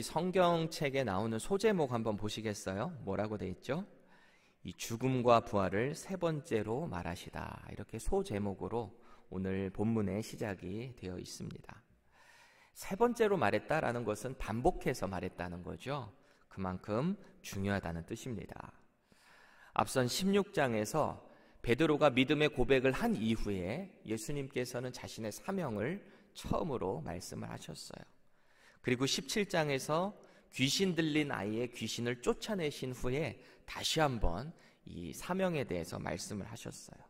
성경책에 나오는 소제목 한번 보시겠어요? 뭐라고 돼 있죠? 이 죽음과 부활을 세 번째로 말하시다. 이렇게 소제목으로 오늘 본문의 시작이 되어 있습니다. 세 번째로 말했다라는 것은 반복해서 말했다는 거죠. 그만큼 중요하다는 뜻입니다. 앞선 16장에서 베드로가 믿음의 고백을 한 이후에 예수님께서는 자신의 사명을 처음으로 말씀을 하셨어요. 그리고 17장에서 귀신 들린 아이의 귀신을 쫓아내신 후에 다시 한번 이 사명에 대해서 말씀을 하셨어요.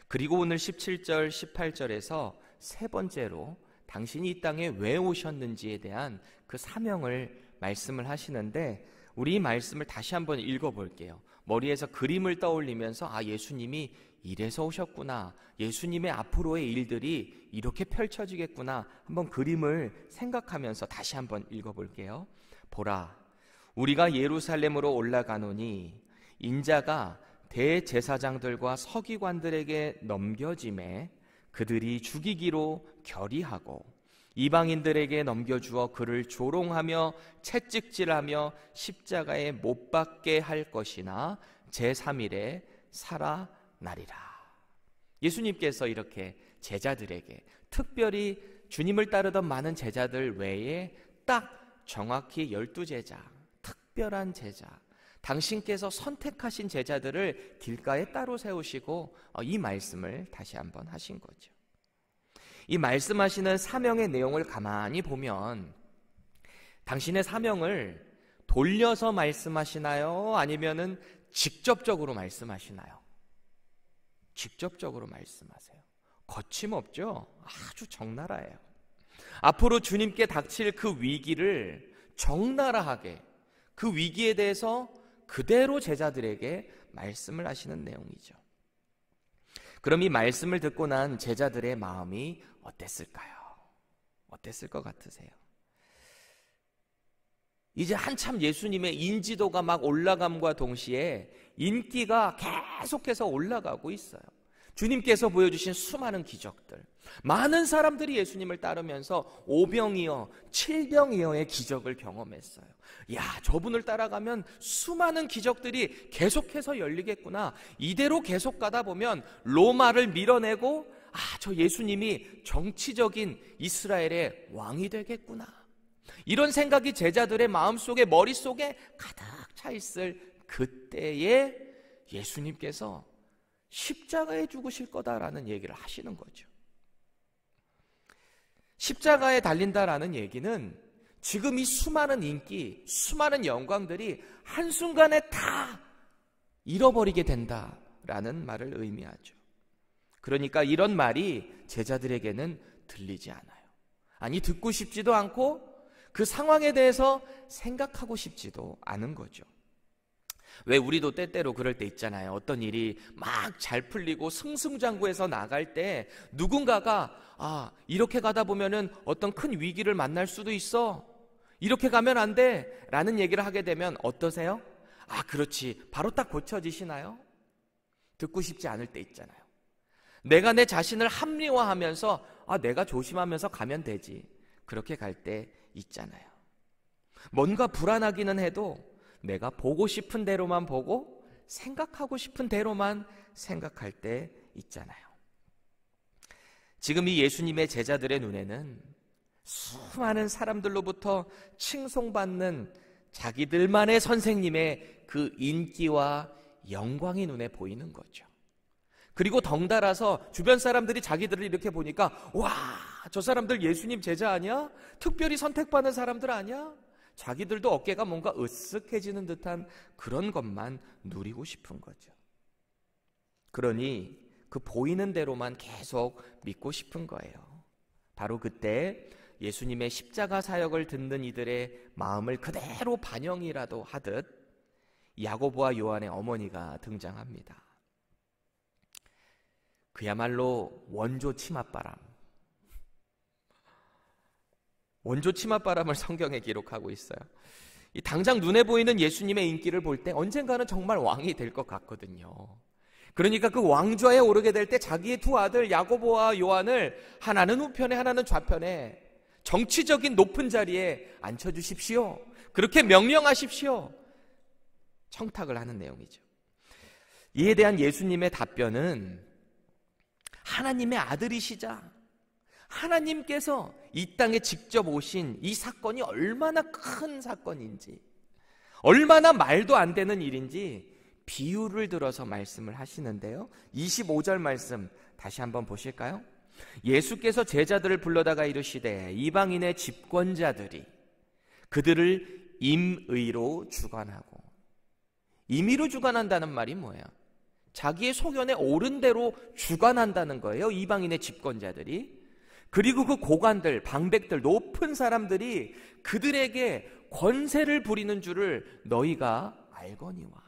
그리고 오늘 17절, 18절에서 세 번째로 당신이 이 땅에 왜 오셨는지에 대한 그 사명을 말씀을 하시는데, 우리 이 말씀을 다시 한번 읽어볼게요. 머리에서 그림을 떠올리면서 예수님이 이래서 오셨구나, 예수님의 앞으로의 일들이 이렇게 펼쳐지겠구나, 한번 그림을 생각하면서 다시 한번 읽어볼게요. 보라, 우리가 예루살렘으로 올라가노니 인자가 대제사장들과 서기관들에게 넘겨짐에 그들이 죽이기로 결의하고 이방인들에게 넘겨주어 그를 조롱하며 채찍질하며 십자가에 못 박게 할 것이나 제3일에 살아나리라. 예수님께서 이렇게 제자들에게, 특별히 주님을 따르던 많은 제자들 외에 딱 정확히 12제자, 특별한 제자, 당신께서 선택하신 제자들을 길가에 따로 세우시고 이 말씀을 다시 한번 하신 거죠. 이 말씀하시는 사명의 내용을 가만히 보면 당신의 사명을 돌려서 말씀하시나요? 아니면은 직접적으로 말씀하시나요? 직접적으로 말씀하세요. 거침없죠? 아주 적나라해요. 앞으로 주님께 닥칠 그 위기를 적나라하게, 그 위기에 대해서 그대로 제자들에게 말씀을 하시는 내용이죠. 그럼 이 말씀을 듣고 난 제자들의 마음이 어땠을까요? 어땠을 것 같으세요? 이제 한참 예수님의 인지도가 막 올라감과 동시에 인기가 계속해서 올라가고 있어요. 주님께서 보여주신 수많은 기적들, 많은 사람들이 예수님을 따르면서 5병이어 7병이어의 기적을 경험했어요. 저분을 따라가면 수많은 기적들이 계속해서 열리겠구나, 이대로 계속 가다 보면 로마를 밀어내고 저 예수님이 정치적인 이스라엘의 왕이 되겠구나, 이런 생각이 제자들의 마음속에, 머릿속에 가득 차 있을 그때에 예수님께서 십자가에 죽으실 거다라는 얘기를 하시는 거죠. 십자가에 달린다라는 얘기는 지금 이 수많은 인기, 수많은 영광들이 한순간에 다 잃어버리게 된다라는 말을 의미하죠. 그러니까 이런 말이 제자들에게는 들리지 않아요. 아니, 듣고 싶지도 않고 그 상황에 대해서 생각하고 싶지도 않은 거죠. 왜 우리도 때때로 그럴 때 있잖아요. 어떤 일이 막 잘 풀리고 승승장구해서 나갈 때 누군가가 이렇게 가다 보면은 어떤 큰 위기를 만날 수도 있어, 이렇게 가면 안 돼 라는 얘기를 하게 되면 어떠세요? 그렇지, 바로 딱 고쳐지시나요? 듣고 싶지 않을 때 있잖아요. 내가 내 자신을 합리화하면서 내가 조심하면서 가면 되지, 그렇게 갈 때 있잖아요. 뭔가 불안하기는 해도 내가 보고 싶은 대로만 보고 생각하고 싶은 대로만 생각할 때 있잖아요. 지금 이 예수님의 제자들의 눈에는 수많은 사람들로부터 칭송받는 자기들만의 선생님의 그 인기와 영광이 눈에 보이는 거죠. 그리고 덩달아서 주변 사람들이 자기들을 이렇게 보니까 저 사람들 예수님 제자 아니야? 특별히 선택받은 사람들 아니야? 자기들도 어깨가 뭔가 으쓱해지는 듯한 그런 것만 누리고 싶은 거죠. 그러니 그 보이는 대로만 계속 믿고 싶은 거예요. 바로 그때 예수님의 십자가 사역을 듣는 이들의 마음을 그대로 반영이라도 하듯 야고보와 요한의 어머니가 등장합니다. 그야말로 원조 치맛바람, 원조 치맛바람을 성경에 기록하고 있어요. 당장 눈에 보이는 예수님의 인기를 볼 때 언젠가는 정말 왕이 될 것 같거든요. 그러니까 그 왕좌에 오르게 될 때 자기의 두 아들 야고보와 요한을 하나는 우편에 하나는 좌편에 정치적인 높은 자리에 앉혀주십시오. 그렇게 명령하십시오. 청탁을 하는 내용이죠. 이에 대한 예수님의 답변은 하나님의 아들이시자 하나님께서 이 땅에 직접 오신 이 사건이 얼마나 큰 사건인지, 얼마나 말도 안 되는 일인지 비유를 들어서 말씀을 하시는데요. 25절 말씀 다시 한번 보실까요? 예수께서 제자들을 불러다가 이르시되 이방인의 집권자들이 그들을 임의로 주관하고, 임의로 주관한다는 말이 뭐예요? 자기의 소견에 옳은 대로 주관한다는 거예요. 이방인의 집권자들이. 그리고 그 고관들, 방백들, 높은 사람들이 그들에게 권세를 부리는 줄을 너희가 알거니와.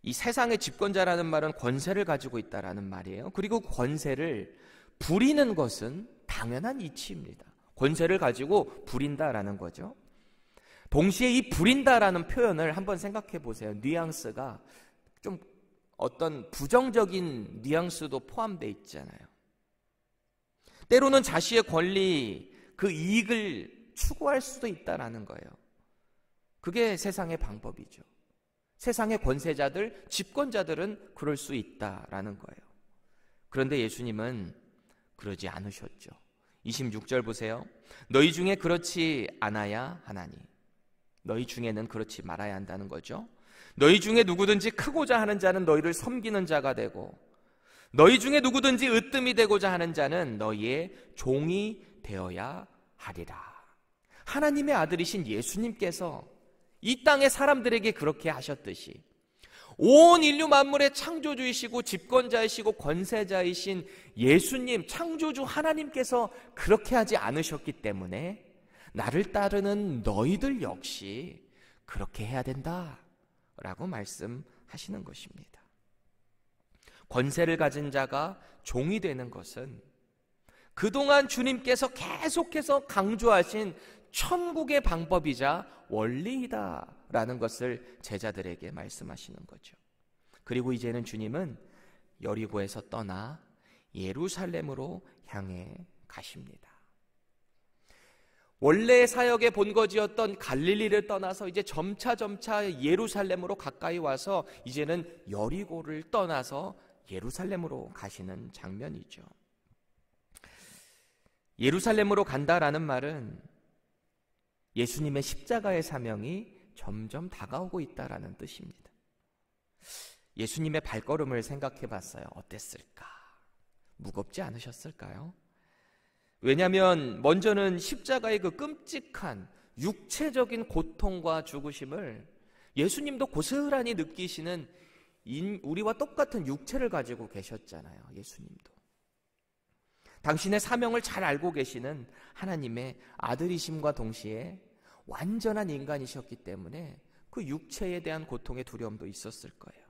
이 세상의 집권자라는 말은 권세를 가지고 있다라는 말이에요. 그리고 권세를 부리는 것은 당연한 이치입니다. 권세를 가지고 부린다라는 거죠. 동시에 이 부린다라는 표현을 한번 생각해 보세요. 뉘앙스가 좀 어떤 부정적인 뉘앙스도 포함되어 있잖아요. 때로는 자신의 권리, 그 이익을 추구할 수도 있다라는 거예요. 그게 세상의 방법이죠. 세상의 권세자들, 집권자들은 그럴 수 있다라는 거예요. 그런데 예수님은 그러지 않으셨죠. 26절 보세요. 너희 중에 그렇지 않아야 하나니. 너희 중에는 그렇지 말아야 한다는 거죠. 너희 중에 누구든지 크고자 하는 자는 너희를 섬기는 자가 되고, 너희 중에 누구든지 으뜸이 되고자 하는 자는 너희의 종이 되어야 하리라. 하나님의 아들이신 예수님께서 이 땅의 사람들에게 그렇게 하셨듯이 온 인류 만물의 창조주이시고 집권자이시고 권세자이신 예수님, 창조주 하나님께서 그렇게 하지 않으셨기 때문에 나를 따르는 너희들 역시 그렇게 해야 된다 라고 말씀하시는 것입니다. 권세를 가진 자가 종이 되는 것은 그동안 주님께서 계속해서 강조하신 천국의 방법이자 원리이다라는 것을 제자들에게 말씀하시는 거죠. 그리고 이제는 주님은 여리고에서 떠나 예루살렘으로 향해 가십니다. 원래의 사역의 본거지였던 갈릴리를 떠나서 이제 점차 예루살렘으로 가까이 와서 이제는 여리고를 떠나서 예루살렘으로 가시는 장면이죠. 예루살렘으로 간다라는 말은 예수님의 십자가의 사명이 점점 다가오고 있다라는 뜻입니다. 예수님의 발걸음을 생각해 봤어요. 어땠을까? 무겁지 않으셨을까요? 왜냐하면 먼저는 십자가의 그 끔찍한 육체적인 고통과 죽으심을 예수님도 고스란히 느끼시는 우리와 똑같은 육체를 가지고 계셨잖아요. 예수님도. 당신의 사명을 잘 알고 계시는 하나님의 아들이심과 동시에 완전한 인간이셨기 때문에 그 육체에 대한 고통의 두려움도 있었을 거예요.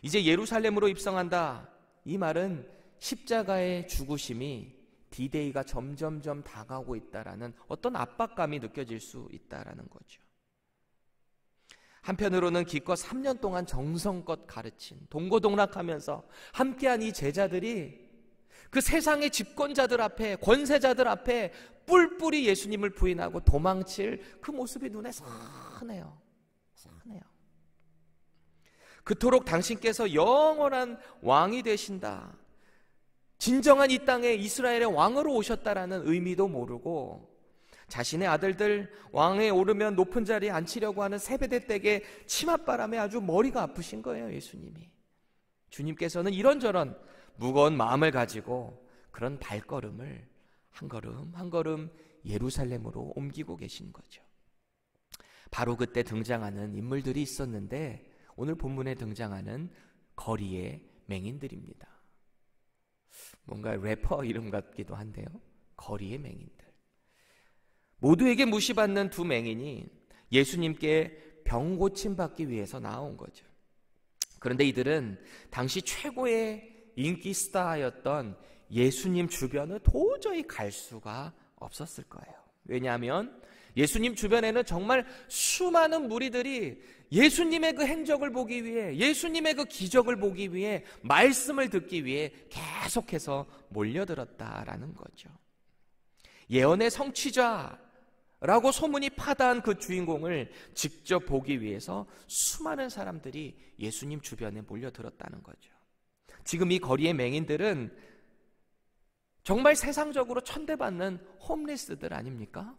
이제 예루살렘으로 입성한다. 이 말은 십자가의 죽으심이 디데이가 점점점 다가오고 있다라는 어떤 압박감이 느껴질 수 있다라는 거죠. 한편으로는 기껏 3년 동안 정성껏 가르친, 동고동락하면서 함께한 이 제자들이 그 세상의 집권자들 앞에, 권세자들 앞에 뿔뿔이 예수님을 부인하고 도망칠 그 모습이 눈에 선해요. 선해요. 그토록 당신께서 영원한 왕이 되신다, 진정한 이 땅에 이스라엘의 왕으로 오셨다라는 의미도 모르고 자신의 아들들 왕에 오르면 높은 자리에 앉히려고 하는 세베대댁의 치맛바람에 아주 머리가 아프신 거예요. 예수님이. 주님께서는 이런저런 무거운 마음을 가지고 그런 발걸음을 한 걸음 한 걸음 예루살렘으로 옮기고 계신 거죠. 바로 그때 등장하는 인물들이 있었는데 오늘 본문에 등장하는 거리의 맹인들입니다. 뭔가 래퍼 이름 같기도 한데요. 거리의 맹인들. 모두에게 무시받는 두 맹인이 예수님께 병 고침받기 위해서 나온 거죠. 그런데 이들은 당시 최고의 인기 스타였던 예수님 주변을 도저히 갈 수가 없었을 거예요. 왜냐하면 예수님 주변에는 정말 수많은 무리들이 예수님의 그 행적을 보기 위해, 예수님의 그 기적을 보기 위해, 말씀을 듣기 위해 계속해서 몰려들었다라는 거죠. 예언의 성취자라고 소문이 파다한 그 주인공을 직접 보기 위해서 수많은 사람들이 예수님 주변에 몰려들었다는 거죠. 지금 이 거리의 맹인들은 정말 세상적으로 천대받는 홈리스들 아닙니까?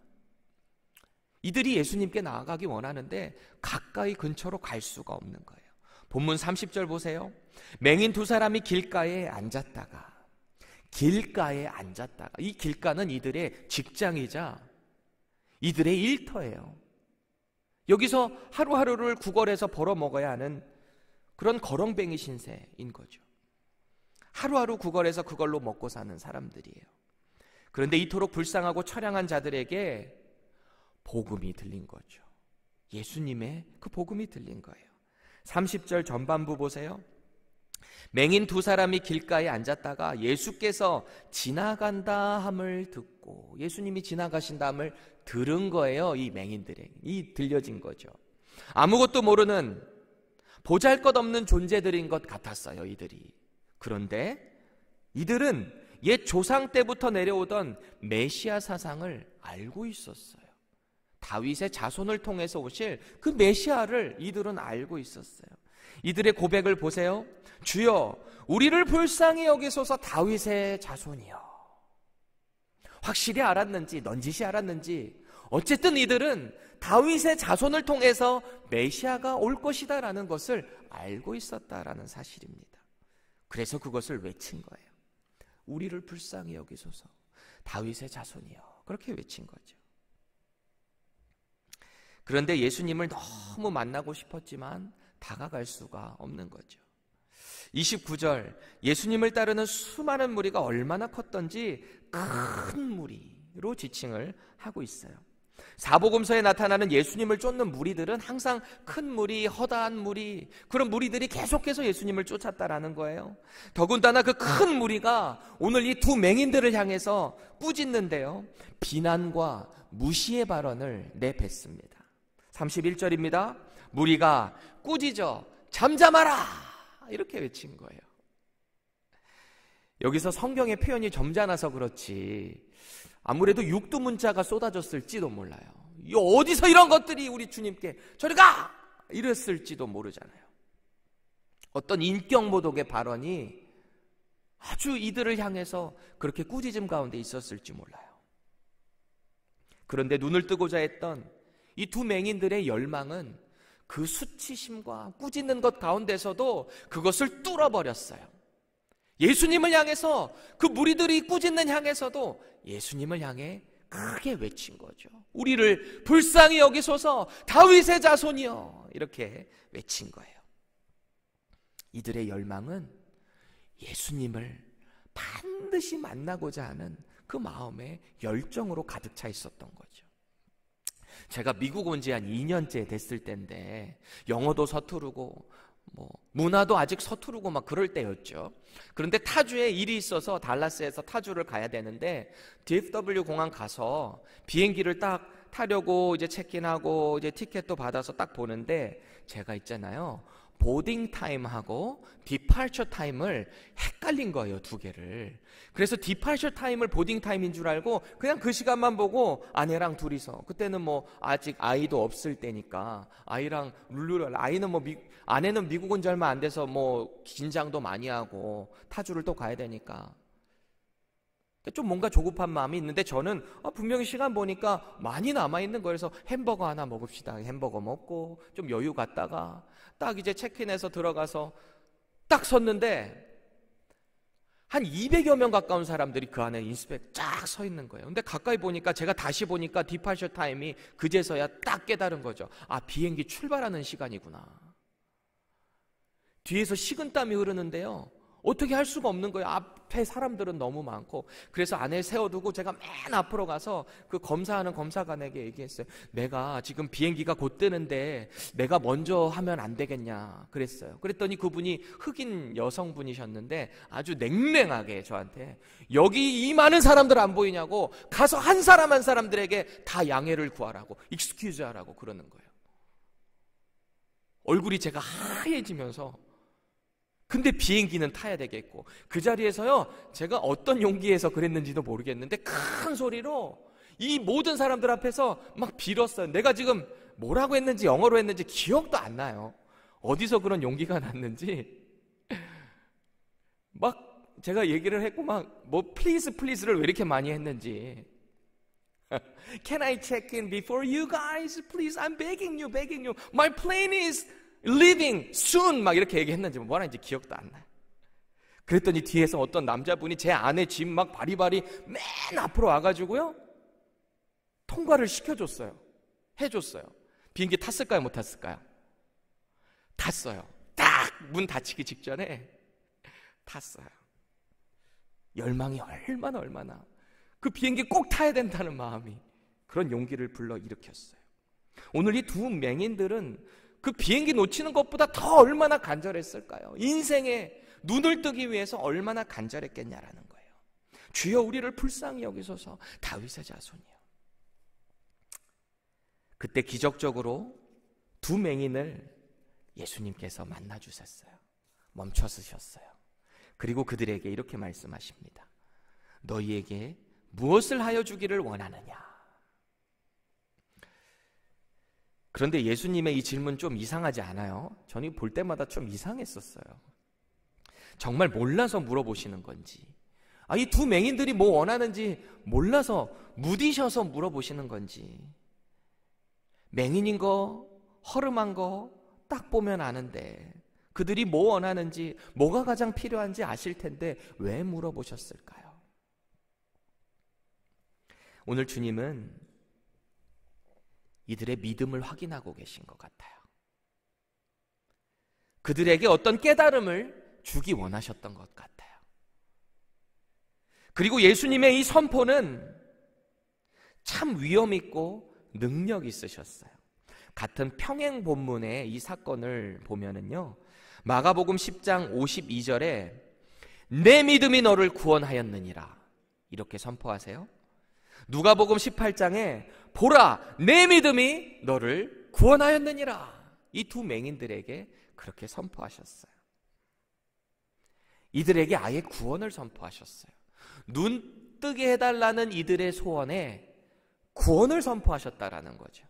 이들이 예수님께 나아가기 원하는데 가까이 근처로 갈 수가 없는 거예요. 본문 30절 보세요. 맹인 두 사람이 길가에 앉았다가, 이 길가는 이들의 직장이자 이들의 일터예요. 여기서 하루하루를 구걸해서 벌어먹어야 하는 그런 거렁뱅이 신세인 거죠. 하루하루 구걸해서 그걸로 먹고 사는 사람들이에요. 그런데 이토록 불쌍하고 처량한 자들에게 복음이 들린 거죠. 예수님의 그 복음이 들린 거예요. 30절 전반부 보세요. 맹인 두 사람이 길가에 앉았다가 예수께서 지나간다 함을 듣고, 예수님이 지나가신다 함을 들은 거예요. 이 맹인들에게 이 들려진 거죠. 아무것도 모르는 보잘것없는 존재들인 것 같았어요, 이들이. 그런데 이들은 옛 조상 때부터 내려오던 메시아 사상을 알고 있었어요. 다윗의 자손을 통해서 오실 그 메시아를 이들은 알고 있었어요. 이들의 고백을 보세요. 주여, 우리를 불쌍히 여기소서, 다윗의 자손이여. 확실히 알았는지 넌지시 알았는지 어쨌든 이들은 다윗의 자손을 통해서 메시아가 올 것이다 라는 것을 알고 있었다라는 사실입니다. 그래서 그것을 외친 거예요. 우리를 불쌍히 여기소서, 다윗의 자손이여. 그렇게 외친 거죠. 그런데 예수님을 너무 만나고 싶었지만 다가갈 수가 없는 거죠. 29절, 예수님을 따르는 수많은 무리가 얼마나 컸던지 큰 무리로 지칭을 하고 있어요. 사복음서에 나타나는 예수님을 쫓는 무리들은 항상 큰 무리, 허다한 무리, 그런 무리들이 계속해서 예수님을 쫓았다라는 거예요. 더군다나 그 큰 무리가 오늘 이 두 맹인들을 향해서 꾸짖는데요, 비난과 무시의 발언을 내뱉습니다. 31절입니다. 무리가 꾸짖어 잠잠하라 이렇게 외친 거예요. 여기서 성경의 표현이 점잖아서 그렇지 아무래도 육두문자가 쏟아졌을지도 몰라요. 어디서 이런 것들이 우리 주님께 저리 가! 이랬을지도 모르잖아요. 어떤 인격모독의 발언이 아주 이들을 향해서 그렇게 꾸짖음 가운데 있었을지 몰라요. 그런데 눈을 뜨고자 했던 이 두 맹인들의 열망은 그 수치심과 꾸짖는 것 가운데서도 그것을 뚫어버렸어요. 예수님을 향해서, 그 무리들이 꾸짖는 향해서도 예수님을 향해 크게 외친 거죠. 우리를 불쌍히 여기소서, 다윗의 자손이여. 이렇게 외친 거예요. 이들의 열망은 예수님을 반드시 만나고자 하는 그 마음의 열정으로 가득 차 있었던 거죠. 제가 미국 온 지 한 2년째 됐을 때인데 영어도 서투르고 문화도 아직 서투르고 막 그럴 때였죠. 그런데 타주에 일이 있어서 달라스에서 타주를 가야 되는데 DFW 공항 가서 비행기를 딱 타려고 이제 체크인하고 이제 티켓도 받아서 딱 보는데 제가 있잖아요. 보딩 타임하고 디파처 타임을 헷갈린 거예요, 두 개를. 그래서 디파처 타임을 보딩 타임인 줄 알고 그냥 그 시간만 보고 아내랑 둘이서, 그때는 아직 아이도 없을 때니까 아이랑 룰루랄, 아이는 아내는 미국 온 지 얼마 안 돼서 긴장도 많이 하고 타주를 또 가야 되니까 좀 뭔가 조급한 마음이 있는데 저는 분명히 시간 보니까 많이 남아있는 거예요. 그래서 햄버거 하나 먹읍시다. 햄버거 먹고 좀 여유 갖다가 딱 이제 체크인해서 들어가서 딱 섰는데 한 200여 명 가까운 사람들이 그 안에 인스펙 쫙 서 있는 거예요. 근데 가까이 보니까, 제가 다시 보니까 디파처 타임이 그제서야 딱 깨달은 거죠. 아, 비행기 출발하는 시간이구나. 뒤에서 식은땀이 흐르는데요, 어떻게 할 수가 없는 거예요. 앞에 사람들은 너무 많고. 그래서 안에 세워두고 제가 맨 앞으로 가서 그 검사하는 검사관에게 얘기했어요. 내가 지금 비행기가 곧 뜨는데 내가 먼저 하면 안 되겠냐 그랬어요. 그랬더니 그분이 흑인 여성분이셨는데 아주 냉랭하게 저한테 여기 이 많은 사람들 안 보이냐고 가서 한 사람 한 사람들에게 다 양해를 구하라고 익스큐즈 하라고 그러는 거예요. 얼굴이 제가 하얘지면서 근데 비행기는 타야 되겠고 그 자리에서요 제가 어떤 용기에서 그랬는지도 모르겠는데 큰 소리로 이 모든 사람들 앞에서 막 빌었어요. 내가 지금 뭐라고 했는지 영어로 했는지 기억도 안 나요. 어디서 그런 용기가 났는지 막 제가 얘기를 했고 막 뭐 please를 왜 이렇게 많이 했는지 Can I check in before you guys? Please, I'm begging you. My plane is leaving soon. 막 이렇게 얘기했는지 뭐라 했는지 기억도 안 나요. 그랬더니 뒤에서 어떤 남자분이 제 안에 짐 막 바리바리 맨 앞으로 와가지고요. 통과를 시켜줬어요. 해줬어요. 비행기 탔을까요? 못 탔을까요? 탔어요. 딱 문 닫히기 직전에 탔어요. 열망이 얼마나 그 비행기 꼭 타야 된다는 마음이 그런 용기를 불러 일으켰어요. 오늘 이 두 맹인들은 그 비행기 놓치는 것보다 더 얼마나 간절했을까요? 인생에 눈을 뜨기 위해서 얼마나 간절했겠냐라는 거예요. 주여 우리를 불쌍히 여기소서. 다윗의 자손이요. 그때 기적적으로 두 맹인을 예수님께서 만나주셨어요. 멈춰서셨어요. 그리고 그들에게 이렇게 말씀하십니다. 너희에게 무엇을 하여 주기를 원하느냐? 그런데 예수님의 이 질문 좀 이상하지 않아요? 저는 볼 때마다 좀 이상했었어요. 정말 몰라서 물어보시는 건지, 이 두 맹인들이 뭐 원하는지 몰라서 무디셔서 물어보시는 건지, 맹인인 거, 허름한 거 딱 보면 아는데 그들이 뭐 원하는지, 뭐가 가장 필요한지 아실 텐데 왜 물어보셨을까요? 오늘 주님은 이들의 믿음을 확인하고 계신 것 같아요. 그들에게 어떤 깨달음을 주기 원하셨던 것 같아요. 그리고 예수님의 이 선포는 참 위험 있고 능력 있으셨어요. 같은 평행 본문의 이 사건을 보면은요, 마가복음 10장 52절에 내 믿음이 너를 구원하였느니라 이렇게 선포하세요. 누가복음 18장에 보라 내 믿음이 너를 구원하였느니라 이 두 맹인들에게 그렇게 선포하셨어요. 이들에게 아예 구원을 선포하셨어요. 눈 뜨게 해달라는 이들의 소원에 구원을 선포하셨다라는 거죠.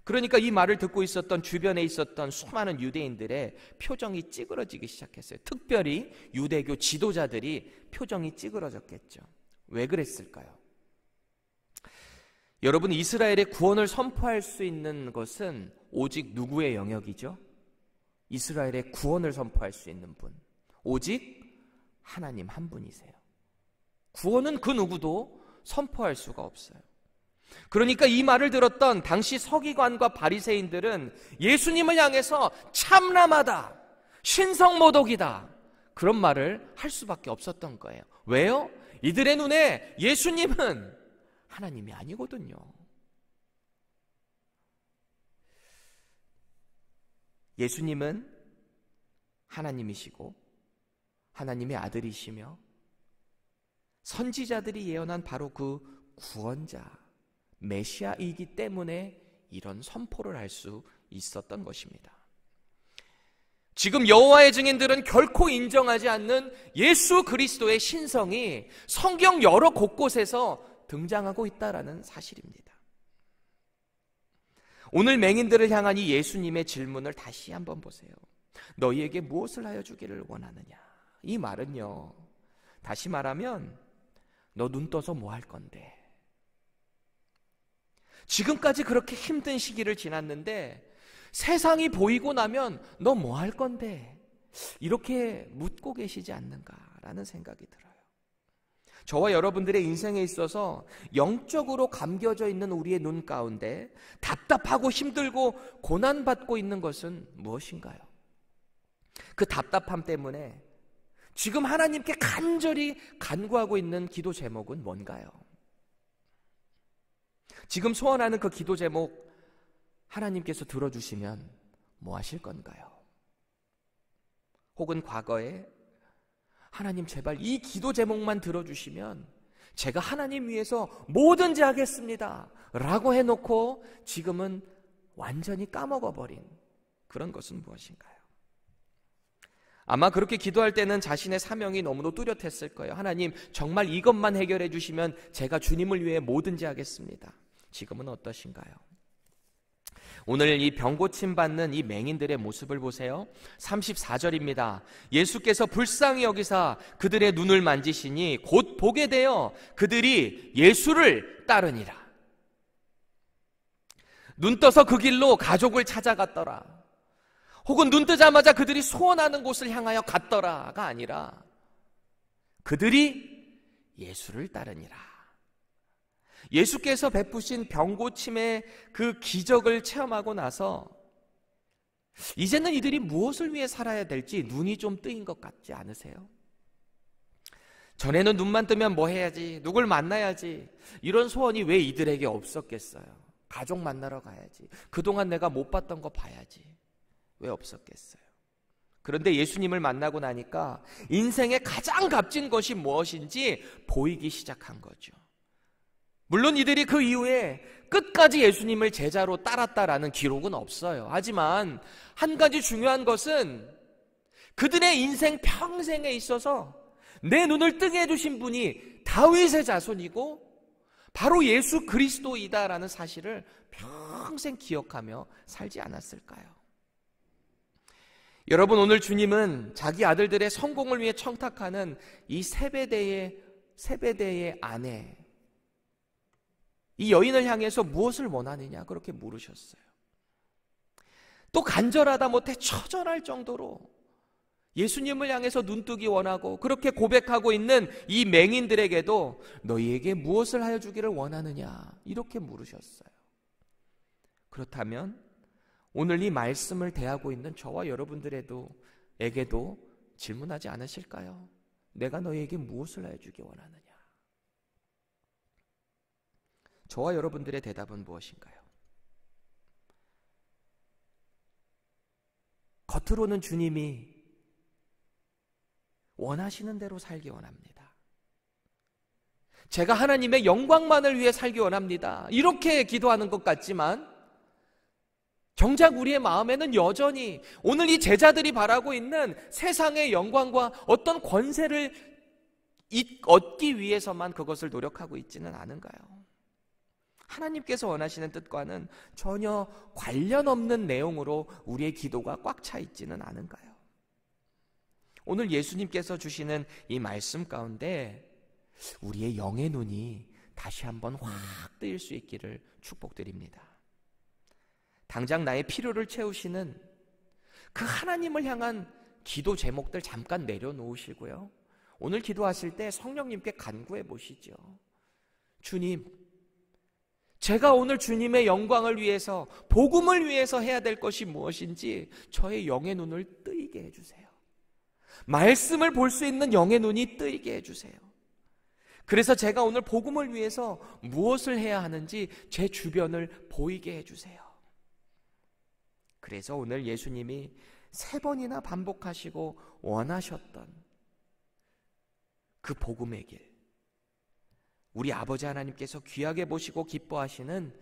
그러니까 이 말을 듣고 있었던 주변에 있었던 수많은 유대인들의 표정이 찌그러지기 시작했어요. 특별히 유대교 지도자들이 표정이 찌그러졌겠죠. 왜 그랬을까요? 여러분, 이스라엘의 구원을 선포할 수 있는 것은 오직 누구의 영역이죠? 이스라엘의 구원을 선포할 수 있는 분, 오직 하나님 한 분이세요. 구원은 그 누구도 선포할 수가 없어요. 그러니까 이 말을 들었던 당시 서기관과 바리새인들은 예수님을 향해서 참람하다, 신성모독이다, 그런 말을 할 수밖에 없었던 거예요. 왜요? 이들의 눈에 예수님은 하나님이 아니거든요. 예수님은 하나님이시고 하나님의 아들이시며 선지자들이 예언한 바로 그 구원자 메시아이기 때문에 이런 선포를 할 수 있었던 것입니다. 지금 여호와의 증인들은 결코 인정하지 않는 예수 그리스도의 신성이 성경 여러 곳곳에서 등장하고 있다는 사실입니다. 오늘 맹인들을 향한 이 예수님의 질문을 다시 한번 보세요. 너희에게 무엇을 하여 주기를 원하느냐? 이 말은요, 다시 말하면 너 눈 떠서 뭐 할 건데? 지금까지 그렇게 힘든 시기를 지났는데 세상이 보이고 나면 너 뭐 할 건데? 이렇게 묻고 계시지 않는가라는 생각이 들어요. 저와 여러분들의 인생에 있어서 영적으로 감겨져 있는 우리의 눈 가운데 답답하고 힘들고 고난받고 있는 것은 무엇인가요? 그 답답함 때문에 지금 하나님께 간절히 간구하고 있는 기도 제목은 뭔가요? 지금 소원하는 그 기도 제목 하나님께서 들어주시면 뭐 하실 건가요? 혹은 과거에 하나님 제발 이 기도 제목만 들어주시면 제가 하나님 위해서 뭐든지 하겠습니다 라고 해놓고 지금은 완전히 까먹어버린 그런 것은 무엇인가요? 아마 그렇게 기도할 때는 자신의 사명이 너무도 뚜렷했을 거예요. 하나님 정말 이것만 해결해 주시면 제가 주님을 위해 뭐든지 하겠습니다. 지금은 어떠신가요? 오늘 이 병고침 받는 이 맹인들의 모습을 보세요. 34절입니다. 예수께서 불쌍히 여기사 그들의 눈을 만지시니 곧 보게 되어 그들이 예수를 따르니라. 눈 떠서 그 길로 가족을 찾아갔더라. 혹은 눈 뜨자마자 그들이 소원하는 곳을 향하여 갔더라가 아니라 그들이 예수를 따르니라. 예수께서 베푸신 병고침의 그 기적을 체험하고 나서 이제는 이들이 무엇을 위해 살아야 될지 눈이 좀 뜨인 것 같지 않으세요? 전에는 눈만 뜨면 뭐 해야지, 누굴 만나야지, 이런 소원이 왜 이들에게 없었겠어요? 가족 만나러 가야지, 그동안 내가 못 봤던 거 봐야지, 왜 없었겠어요? 그런데 예수님을 만나고 나니까 인생의 가장 값진 것이 무엇인지 보이기 시작한 거죠. 물론 이들이 그 이후에 끝까지 예수님을 제자로 따랐다라는 기록은 없어요. 하지만 한 가지 중요한 것은 그들의 인생 평생에 있어서 내 눈을 뜨게 해주신 분이 다윗의 자손이고 바로 예수 그리스도이다라는 사실을 평생 기억하며 살지 않았을까요? 여러분, 오늘 주님은 자기 아들들의 성공을 위해 청탁하는 이 세베대의 아내, 이 여인을 향해서 무엇을 원하느냐 그렇게 물으셨어요. 또 간절하다 못해 처절할 정도로 예수님을 향해서 눈뜨기 원하고 그렇게 고백하고 있는 이 맹인들에게도 너희에게 무엇을 하여 주기를 원하느냐 이렇게 물으셨어요. 그렇다면 오늘 이 말씀을 대하고 있는 저와 여러분들에게도 질문하지 않으실까요? 내가 너희에게 무엇을 하여 주기 원하느냐? 저와 여러분들의 대답은 무엇인가요? 겉으로는 주님이 원하시는 대로 살기 원합니다. 제가 하나님의 영광만을 위해 살기 원합니다. 이렇게 기도하는 것 같지만 정작 우리의 마음에는 여전히 오늘 이 제자들이 바라고 있는 세상의 영광과 어떤 권세를 얻기 위해서만 그것을 노력하고 있지는 않은가요? 하나님께서 원하시는 뜻과는 전혀 관련 없는 내용으로 우리의 기도가 꽉 차 있지는 않은가요? 오늘 예수님께서 주시는 이 말씀 가운데 우리의 영의 눈이 다시 한번 확 뜨일 수 있기를 축복드립니다. 당장 나의 필요를 채우시는 그 하나님을 향한 기도 제목들 잠깐 내려놓으시고요. 오늘 기도하실 때 성령님께 간구해 보시죠. 주님, 제가 오늘 주님의 영광을 위해서, 복음을 위해서 해야 될 것이 무엇인지 저의 영의 눈을 뜨이게 해주세요. 말씀을 볼 수 있는 영의 눈이 뜨이게 해주세요. 그래서 제가 오늘 복음을 위해서 무엇을 해야 하는지 제 주변을 보이게 해주세요. 그래서 오늘 예수님이 3번이나 반복하시고 원하셨던 그 복음의 길, 우리 아버지 하나님께서 귀하게 보시고 기뻐하시는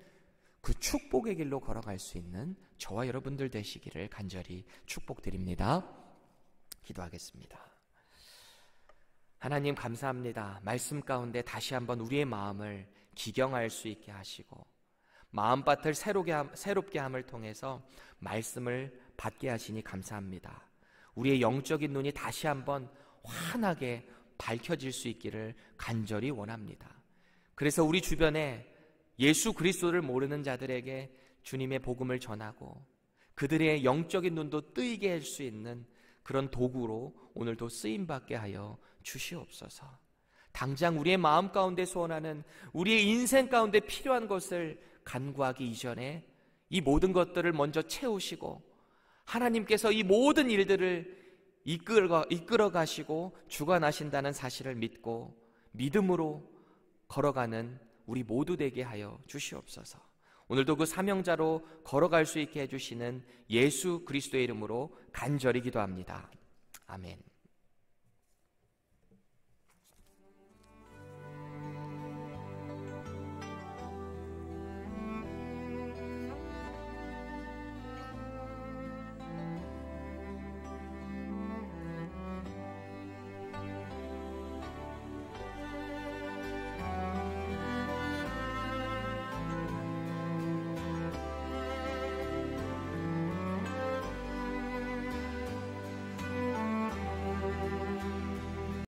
그 축복의 길로 걸어갈 수 있는 저와 여러분들 되시기를 간절히 축복드립니다. 기도하겠습니다. 하나님 감사합니다. 말씀 가운데 다시 한번 우리의 마음을 기경할 수 있게 하시고 마음밭을 새롭게 함을 통해서 말씀을 받게 하시니 감사합니다. 우리의 영적인 눈이 다시 한번 환하게 밝혀질 수 있기를 간절히 원합니다. 그래서 우리 주변에 예수 그리스도를 모르는 자들에게 주님의 복음을 전하고 그들의 영적인 눈도 뜨이게 할 수 있는 그런 도구로 오늘도 쓰임받게 하여 주시옵소서. 당장 우리의 마음 가운데 소원하는, 우리의 인생 가운데 필요한 것을 간구하기 이전에 이 모든 것들을 먼저 채우시고 하나님께서 이 모든 일들을 이끌어 가시고 주관하신다는 사실을 믿고 믿음으로 걸어가는 우리 모두 되게 하여 주시옵소서. 오늘도 그 사명자로 걸어갈 수 있게 해주시는 예수 그리스도의 이름으로 간절히 기도합니다. 아멘.